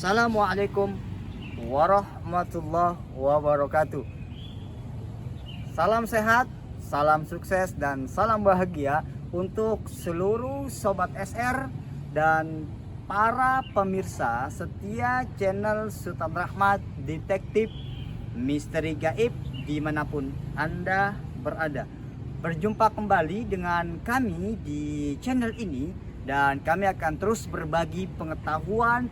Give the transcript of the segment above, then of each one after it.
Assalamualaikum warahmatullahi wabarakatuh. Salam sehat, salam sukses, dan salam bahagia untuk seluruh Sobat SR dan para pemirsa setia channel Sultan Rahmat Detektif Misteri Gaib dimanapun Anda berada. Berjumpa kembali dengan kami di channel ini, dan kami akan terus berbagi pengetahuan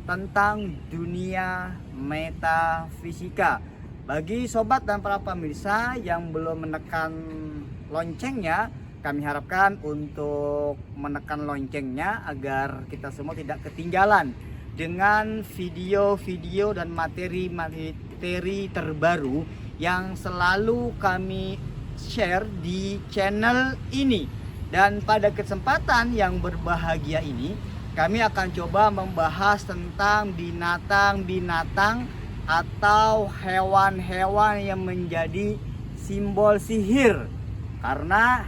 tentang dunia metafisika. Bagi sobat dan para pemirsa yang belum menekan loncengnya, kami harapkan untuk menekan loncengnya agar kita semua tidak ketinggalan dengan video-video dan materi-materi terbaru yang selalu kami share di channel ini. Dan pada kesempatan yang berbahagia ini, kami akan coba membahas tentang binatang-binatang atau hewan-hewan yang menjadi simbol sihir. Karena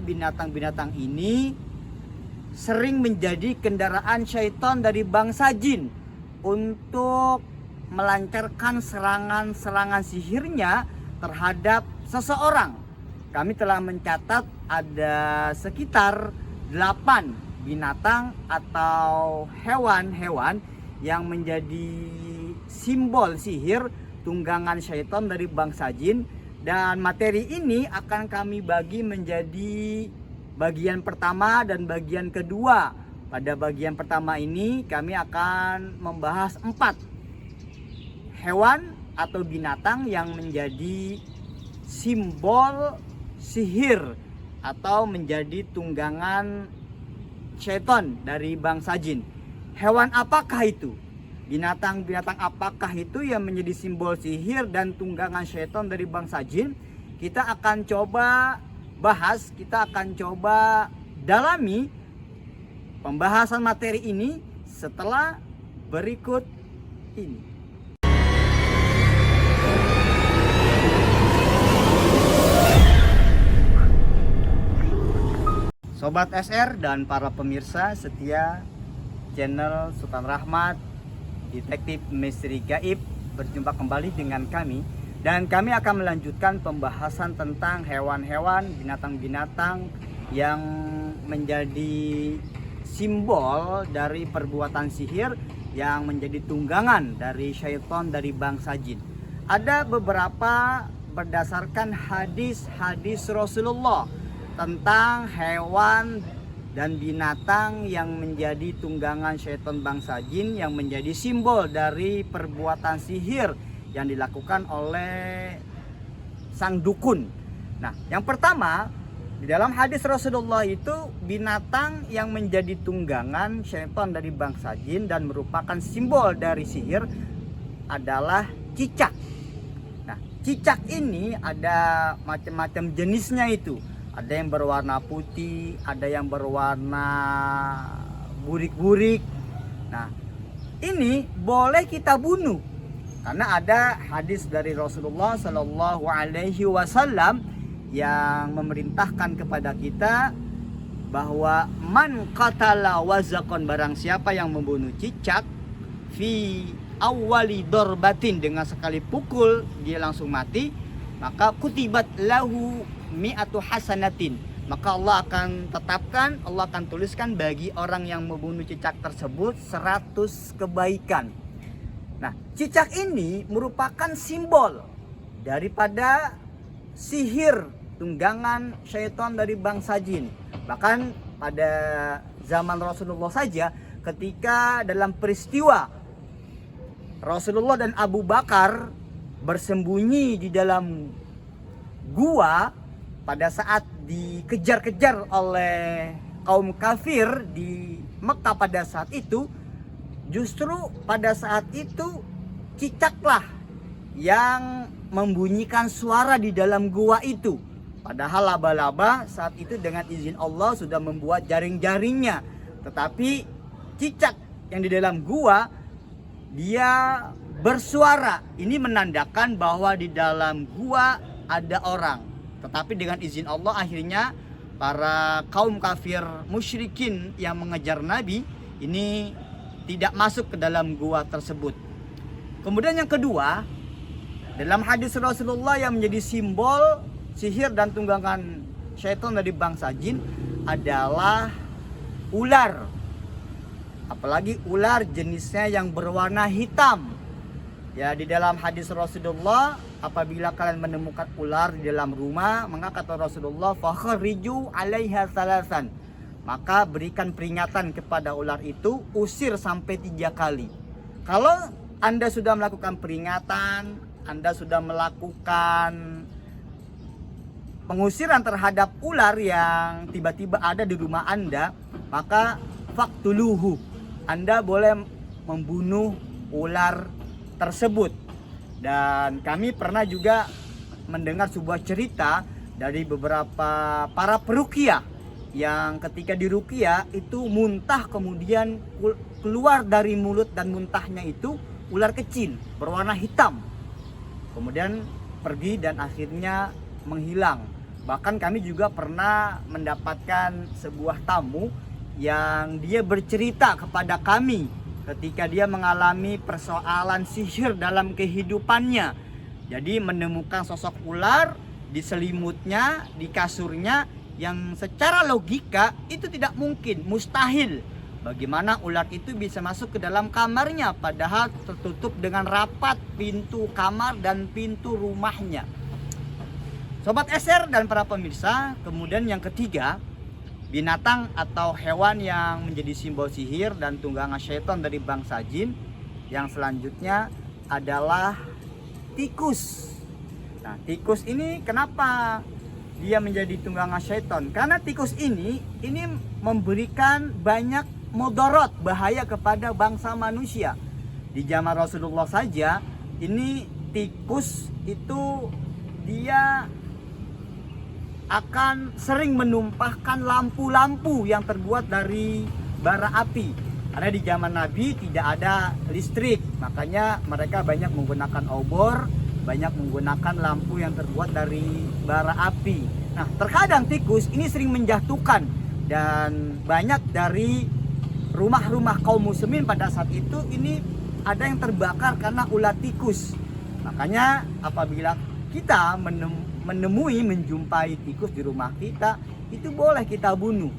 binatang-binatang ini sering menjadi kendaraan syaitan dari bangsa jin untuk melancarkan serangan-serangan sihirnya terhadap seseorang. Kami telah mencatat ada sekitar 8 binatang atau hewan-hewan yang menjadi simbol sihir tunggangan syaitan dari bangsa jin. Dan materi ini akan kami bagi menjadi bagian pertama dan bagian kedua. Pada bagian pertama ini kami akan membahas 4 hewan atau binatang yang menjadi simbol sihir atau menjadi tunggangan syaitan dari bangsa jin. Hewan apakah itu? Binatang-binatang apakah itu yang menjadi simbol sihir dan tunggangan syaitan dari bangsa jin? Kita akan coba bahas, kita akan coba dalami pembahasan materi ini setelah berikut ini. Sobat SR dan para pemirsa setia channel Sultan Rahmat Detektif Misteri Gaib, berjumpa kembali dengan kami. Dan kami akan melanjutkan pembahasan tentang hewan-hewan, binatang-binatang yang menjadi simbol dari perbuatan sihir yang menjadi tunggangan dari syaitan dari bangsa jin. Ada beberapa berdasarkan hadis-hadis Rasulullah tentang hewan dan binatang yang menjadi tunggangan syaitan bangsa jin yang menjadi simbol dari perbuatan sihir yang dilakukan oleh sang dukun. Nah, yang pertama di dalam hadis Rasulullah itu binatang yang menjadi tunggangan syaitan dari bangsa jin dan merupakan simbol dari sihir adalah cicak. Nah, cicak ini ada macam-macam jenisnya itu. Ada yang berwarna putih, ada yang berwarna burik-burik. Nah, ini boleh kita bunuh karena ada hadis dari Rasulullah Shallallahu Alaihi Wasallam yang memerintahkan kepada kita bahwa man qatala wazakon, barang siapa yang membunuh cicak fi awwali dorbatin, dengan sekali pukul dia langsung mati, maka kutibat lahu mi'atu hasanatin, maka Allah akan tetapkan, Allah akan tuliskan bagi orang yang membunuh cicak tersebut 100 kebaikan. Nah, cicak ini merupakan simbol daripada sihir tunggangan syaitan dari bangsa jin. Bahkan pada zaman Rasulullah saja, ketika dalam peristiwa Rasulullah dan Abu Bakar bersembunyi di dalam gua pada saat dikejar-kejar oleh kaum kafir di Mekah pada saat itu, justru pada saat itu cicaklah yang membunyikan suara di dalam gua itu. Padahal laba-laba saat itu dengan izin Allah sudah membuat jaring-jaringnya, tetapi cicak yang di dalam gua dia bersuara. Ini menandakan bahwa di dalam gua ada orang. Tetapi dengan izin Allah akhirnya para kaum kafir musyrikin yang mengejar Nabi ini tidak masuk ke dalam gua tersebut. Kemudian yang kedua, dalam hadis Rasulullah yang menjadi simbol sihir dan tunggangan syaitan dari bangsa jin adalah ular. Apalagi ular jenisnya yang berwarna hitam. Ya, di dalam hadis Rasulullah, apabila kalian menemukan ular di dalam rumah, maka kata Rasulullah, fakhriju 'alaiha salasan. Maka berikan peringatan kepada ular itu, usir sampai 3 kali. Kalau Anda sudah melakukan peringatan, Anda sudah melakukan pengusiran terhadap ular yang tiba-tiba ada di rumah Anda, maka faktuluhu, Anda boleh membunuh ular tersebut. Dan kami pernah juga mendengar sebuah cerita dari beberapa para peruqyah yang ketika diruqyah itu muntah, kemudian keluar dari mulut dan muntahnya itu ular kecil berwarna hitam, kemudian pergi dan akhirnya menghilang. Bahkan kami juga pernah mendapatkan sebuah tamu yang dia bercerita kepada kami ketika dia mengalami persoalan sihir dalam kehidupannya. Jadi menemukan sosok ular di selimutnya, di kasurnya, yang secara logika itu tidak mungkin, mustahil. Bagaimana ular itu bisa masuk ke dalam kamarnya padahal tertutup dengan rapat pintu kamar dan pintu rumahnya. Sobat SR dan para pemirsa, kemudian yang ketiga, binatang atau hewan yang menjadi simbol sihir dan tunggangan syaitan dari bangsa jin yang selanjutnya adalah tikus. Nah, tikus ini kenapa dia menjadi tunggangan syaitan? Karena tikus ini memberikan banyak mudarat, bahaya kepada bangsa manusia. Di zaman Rasulullah saja, ini tikus itu dia akan sering menumpahkan lampu-lampu yang terbuat dari bara api. Karena di zaman Nabi tidak ada listrik, makanya mereka banyak menggunakan obor, banyak menggunakan lampu yang terbuat dari bara api. Nah, terkadang tikus ini sering menjatuhkan, dan banyak dari rumah-rumah kaum muslimin pada saat itu ini ada yang terbakar karena ulah tikus. Makanya apabila kita menjumpai tikus di rumah kita, itu boleh kita bunuh.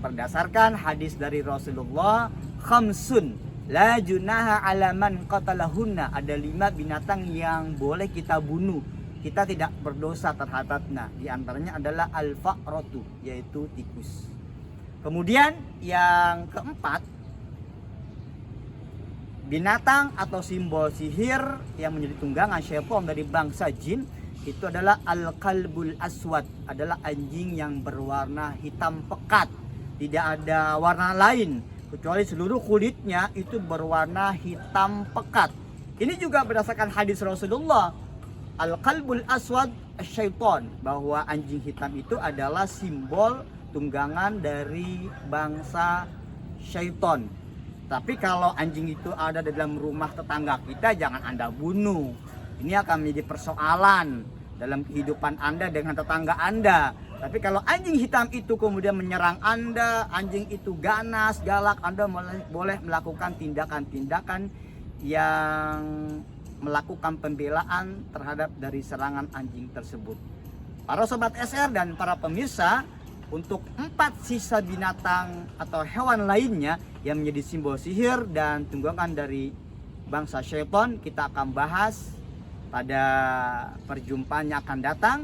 Berdasarkan hadis dari Rasulullah, khamsun la junaha ala man qatalahunna, ada 5 binatang yang boleh kita bunuh, kita tidak berdosa terhadapnya. Di antaranya adalah al-fa'ratu, yaitu tikus. Kemudian yang keempat, binatang atau simbol sihir yang menjadi tunggangan syaitan dari bangsa jin itu adalah al-kalbul aswad, adalah anjing yang berwarna hitam pekat, tidak ada warna lain kecuali seluruh kulitnya itu berwarna hitam pekat. Ini juga berdasarkan hadis Rasulullah, al-kalbul aswad syaitan, bahwa anjing hitam itu adalah simbol tunggangan dari bangsa syaitan. Tapi kalau anjing itu ada di dalam rumah tetangga kita, jangan Anda bunuh. Ini akan menjadi persoalan dalam kehidupan Anda dengan tetangga Anda. Tapi kalau anjing hitam itu kemudian menyerang Anda, anjing itu ganas, galak, Anda boleh melakukan tindakan-tindakan yang melakukan pembelaan terhadap dari serangan anjing tersebut. Para sobat SR dan para pemirsa, untuk 4 sisa binatang atau hewan lainnya yang menjadi simbol sihir dan tunggangan dari bangsa syaitan, kita akan bahas pada perjumpaan yang akan datang.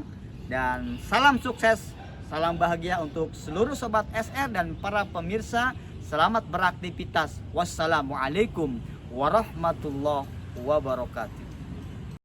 Dan salam sukses, salam bahagia untuk seluruh sobat SR dan para pemirsa. Selamat beraktivitas. Wassalamualaikum warahmatullahi wabarakatuh.